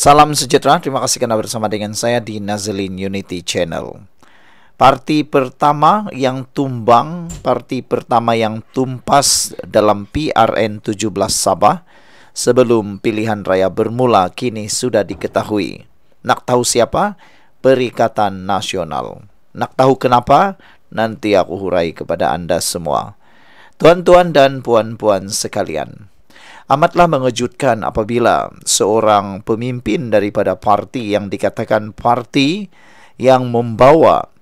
Salam sejahtera, terima kasih karena bersama dengan saya di Nazlin Unity Channel. Parti pertama yang tumbang, parti pertama yang tumpas dalam PRN 17 Sabah sebelum pilihan raya bermula kini sudah diketahui. Nak tahu siapa? Perikatan Nasional. Nak tahu kenapa? Nanti aku hurai kepada Anda semua. Tuan-tuan dan puan-puan sekalian, amatlah mengejutkan apabila seorang pemimpin daripada parti yang dikatakan parti yang membawa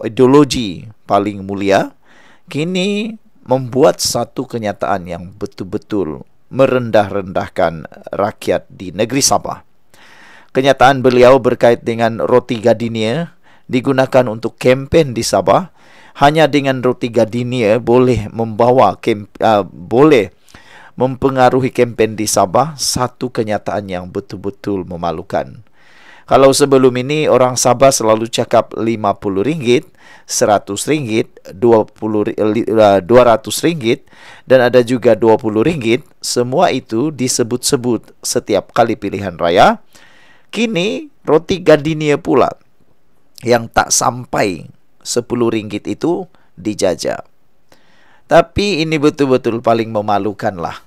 ideologi paling mulia kini membuat satu kenyataan yang betul-betul merendah-rendahkan rakyat di negeri Sabah. Kenyataan beliau berkait dengan roti gardenia digunakan untuk kempen di Sabah. Hanya dengan roti gardenia boleh boleh mempengaruhi kempen di Sabah, satu kenyataan yang betul-betul memalukan. Kalau sebelum ini orang Sabah selalu cakap RM50, RM100, RM200 dan ada juga RM20, semua itu disebut-sebut setiap kali pilihan raya. Kini roti gardenia pula yang tak sampai RM10 itu dijajah. Tapi ini betul-betul paling memalukan lah.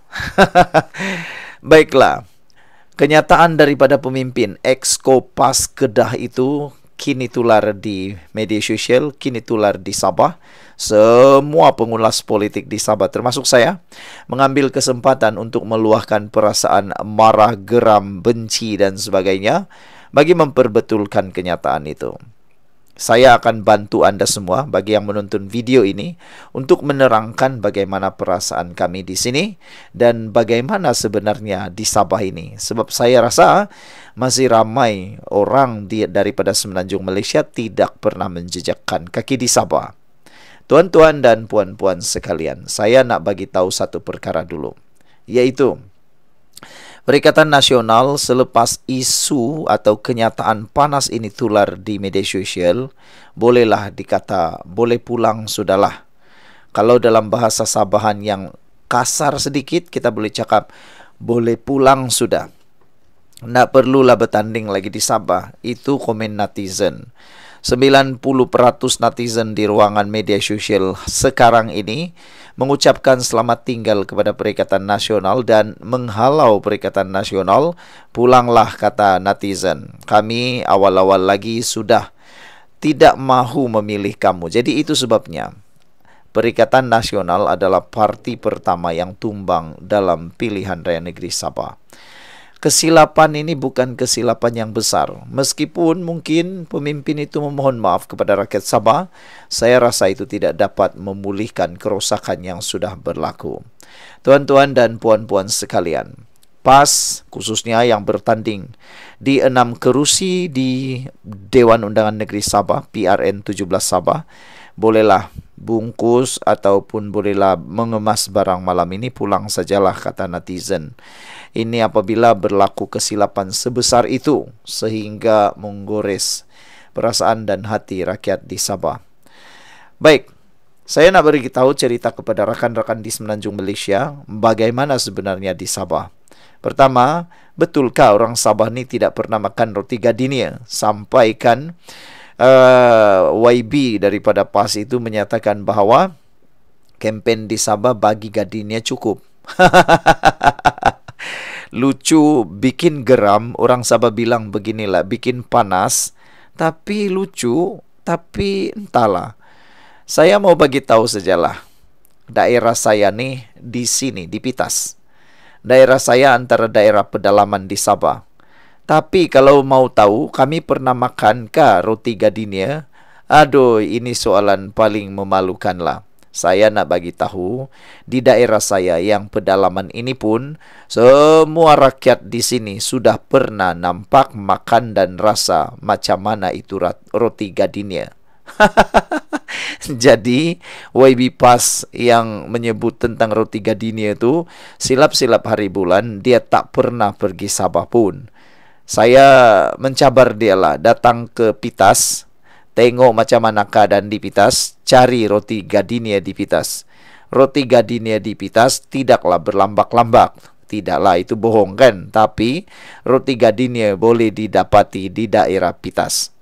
Baiklah, kenyataan daripada pemimpin ex-Kopas Kedah itu kini tular di media sosial, kini tular di Sabah. Semua pengulas politik di Sabah termasuk saya mengambil kesempatan untuk meluahkan perasaan marah, geram, benci dan sebagainya bagi memperbetulkan kenyataan itu. Saya akan bantu Anda semua bagi yang menonton video ini untuk menerangkan bagaimana perasaan kami di sini dan bagaimana sebenarnya di Sabah ini. Sebab saya rasa masih ramai orang daripada Semenanjung Malaysia tidak pernah menjejakkan kaki di Sabah. Tuan-tuan dan puan-puan sekalian, saya nak bagi tahu satu perkara dulu, yaitu Perikatan Nasional selepas isu atau kenyataan panas ini tular di media sosial, bolehlah dikata, boleh pulang sudahlah. Kalau dalam bahasa Sabahan yang kasar sedikit, kita boleh cakap, boleh pulang sudah. Tak perlulah bertanding lagi di Sabah. Itu komen netizen. 90% netizen di ruangan media sosial sekarang ini mengucapkan selamat tinggal kepada Perikatan Nasional dan menghalau Perikatan Nasional. Pulanglah, kata netizen. Kami awal-awal lagi sudah tidak mahu memilih kamu. Jadi itu sebabnya Perikatan Nasional adalah parti pertama yang tumbang dalam pilihan raya negeri Sabah. Kesilapan ini bukan kesilapan yang besar. Meskipun mungkin pemimpin itu memohon maaf kepada rakyat Sabah, saya rasa itu tidak dapat memulihkan kerosakan yang sudah berlaku. Tuan-tuan dan puan-puan sekalian, PAS khususnya yang bertanding di 6 kerusi di Dewan Undangan Negeri Sabah, PRN 17 Sabah, bolehlah bungkus ataupun bolehlah mengemas barang malam ini, pulang sajalah, kata netizen. Ini apabila berlaku kesilapan sebesar itu sehingga menggores perasaan dan hati rakyat di Sabah. Baik, saya nak beritahu cerita kepada rakan-rakan di Semenanjung Malaysia bagaimana sebenarnya di Sabah. Pertama, betulkah orang Sabah ni tidak pernah makan roti gardenia? Sampaikan YB daripada PAS itu menyatakan bahawa kempen di Sabah bagi gardenia cukup. Lucu, bikin geram. Orang Sabah bilang beginilah, bikin panas, tapi lucu, tapi entahlah. Saya mau bagi tahu sajalah. Daerah saya nih di sini, di Pitas. Daerah saya antara daerah pedalaman di Sabah. Tapi kalau mau tahu, kami pernah makankah roti gardenia? Aduh, ini soalan paling memalukan lah. Saya nak bagi tahu, di daerah saya yang pedalaman ini pun, semua rakyat di sini sudah pernah nampak, makan dan rasa macam mana itu roti gardenia. Jadi, YB PAS yang menyebut tentang roti gardenia itu, silap-silap hari bulan, dia tak pernah pergi Sabah pun. Saya mencabar dia lah, datang ke Pitas, tengok macam mana keadaan di Pitas, cari roti gardenia di Pitas. Roti gardenia di Pitas tidaklah berlambak-lambak. Tidaklah, itu bohong kan. Tapi roti gardenia boleh didapati di daerah Pitas.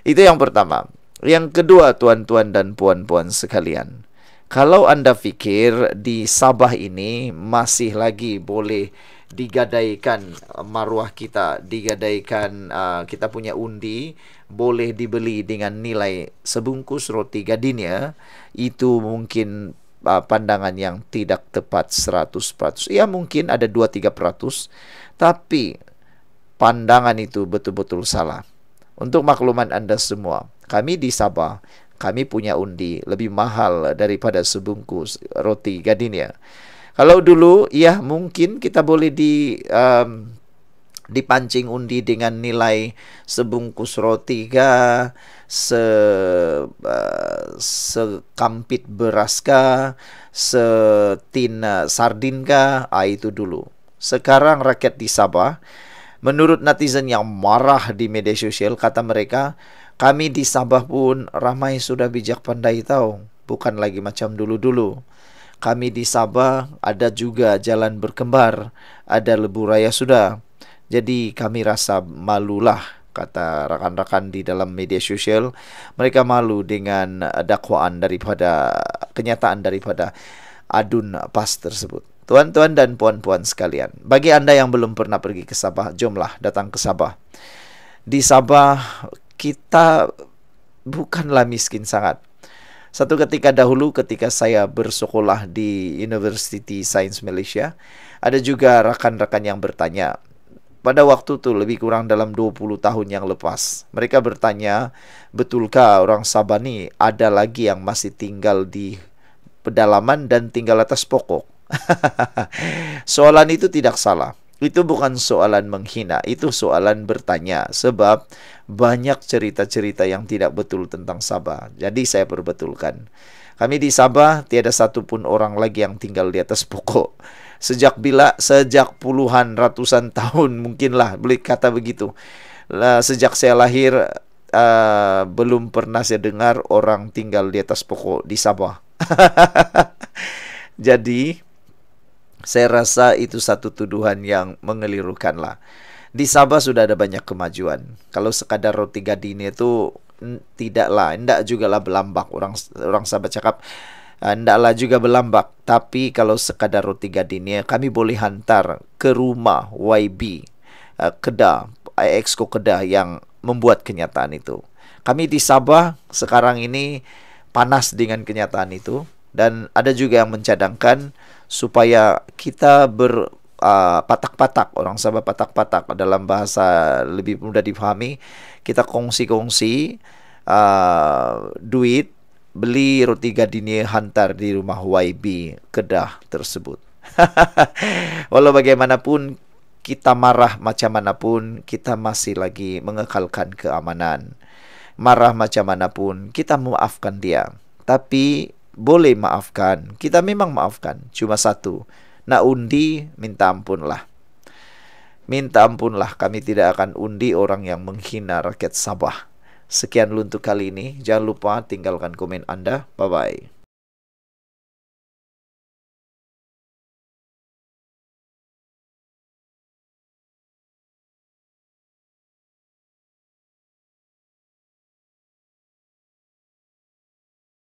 Itu yang pertama. Yang kedua, tuan-tuan dan puan-puan sekalian, kalau Anda fikir di Sabah ini masih lagi boleh digadaikan maruah kita, digadaikan kita punya undi, boleh dibeli dengan nilai sebungkus roti gardenia, itu mungkin pandangan yang tidak tepat 100%. Ya mungkin ada 2-3%, tapi pandangan itu betul-betul salah. Untuk makluman Anda semua, kami di Sabah, kami punya undi lebih mahal daripada sebungkus roti gardenia. Kalau dulu, ya mungkin kita boleh dipancing undi dengan nilai sebungkus roti kah, sekampit beras kah, setin sardin kah, itu dulu. Sekarang rakyat di Sabah, menurut netizen yang marah di media sosial, kata mereka, kami di Sabah pun ramai sudah bijak pandai tahu, bukan lagi macam dulu-dulu. Kami di Sabah ada juga jalan berkembar, ada lebuh raya sudah. Jadi kami rasa malulah, kata rakan-rakan di dalam media sosial. Mereka malu dengan dakwaan daripada, kenyataan daripada adun PAS tersebut. Tuan-tuan dan puan-puan sekalian, bagi Anda yang belum pernah pergi ke Sabah, jomlah datang ke Sabah. Di Sabah kita bukanlah miskin sangat. Satu ketika dahulu ketika saya bersekolah di University Science Malaysia, ada juga rakan-rakan yang bertanya. Pada waktu itu lebih kurang dalam 20 tahun yang lepas. Mereka bertanya, betulkah orang Sabah ni ada lagi yang masih tinggal di pedalaman dan tinggal atas pokok? Soalan itu tidak salah. Itu bukan soalan menghina, itu soalan bertanya. Sebab banyak cerita-cerita yang tidak betul tentang Sabah. Jadi saya perbetulkan. Kami di Sabah tiada satupun orang lagi yang tinggal di atas pokok. Sejak puluhan ratusan tahun mungkinlah, boleh kata begitu. Sejak saya lahir belum pernah saya dengar orang tinggal di atas pokok di Sabah. Jadi saya rasa itu satu tuduhan yang mengelirukan lah. Di Sabah sudah ada banyak kemajuan. Kalau sekadar roti gardenia itu tidak juga lah berlambak. Orang Sabah cakap ndaklah juga berlambak. Tapi kalau sekadar roti gardenia, kami boleh hantar ke rumah YB Kedah, Exco Kedah yang membuat kenyataan itu. Kami di Sabah sekarang ini panas dengan kenyataan itu. Dan ada juga yang mencadangkan supaya kita patak-patak, orang Sabah patak-patak dalam bahasa lebih mudah dipahami, kita kongsi-kongsi duit, beli roti gardenia, hantar di rumah YB Kedah tersebut. Walau bagaimanapun, kita marah macam manapun, kita masih lagi mengekalkan keamanan. Marah macam manapun, kita memaafkan dia. Tapi boleh maafkan, kita memang maafkan. Cuma satu, nak undi, minta ampunlah. Minta ampunlah, kami tidak akan undi orang yang menghina rakyat Sabah. Sekian untuk kali ini. Jangan lupa tinggalkan komen Anda. Bye-bye.